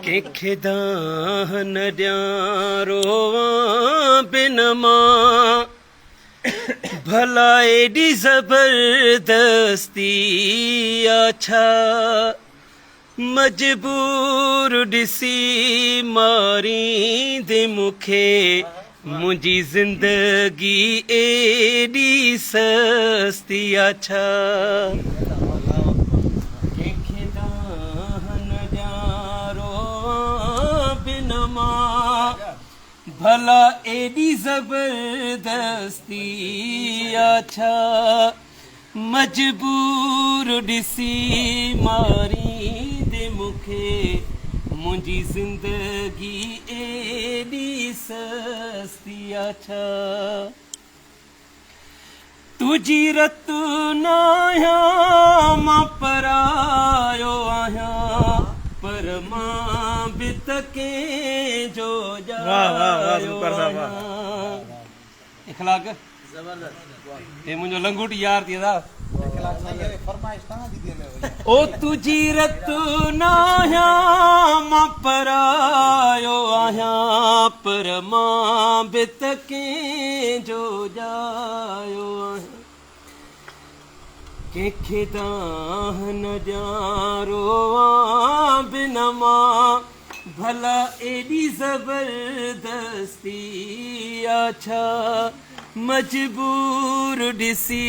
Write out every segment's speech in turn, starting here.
कंहिंखे दान ॾियां रोवां बिन मां भला एॾी ज़बरदस्ती छा मजबूर ॾिसी मारींदे मूंखे मुंहिंजी ज़िंदगी एॾी सस्ती छा कंहिंखे दान ॾियां रोवां बिन मां भला एॾी ज़बरदस्ती छा मजबूर ॾिसी मारींदे मूंखे मुंहिंजी ज़िंदगी एॾी सस्ती छा तुंहिंजी रत न आहियां मां परायो आहियां पर मां बि त कंहिंजो ॼायो आहियां इख़लाक़ ये मुंहिंजो लंगूट यार थी दा ओ तुंहिंजी रत न आहियां मां परायो आहियां पर मां बि त कंहिंजो ॼायो आहियां कंहिंखे दान ॾियां रोवां बिन मां भला एॾी ज़बरदस्ती छा मजबूर ॾिसी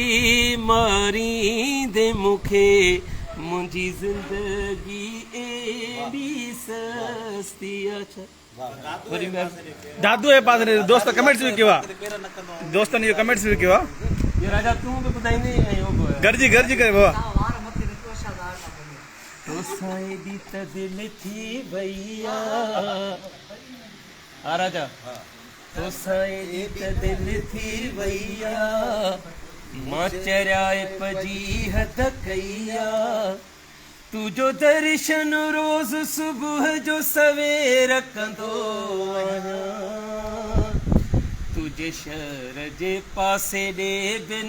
मारींदे मूंखे मुंहिंजी ज़िंदगी एॾी सस्ती छा दादू जे पास दोस्त कमेंट्स भी किया दोस्तन ये कमेंट्स भी किया ये राजा तू भी ॿुधाईंदे गर्जी करे बाबा तो साईं त दिल थी भैया आ राजा तो साईं त दिल थी भैया मां चरियाए पजी हद कईया तुझो दर्शन रोज़ सुबुह जो सवेर कंदो आहियां तुझे शहर जे पासे ॾे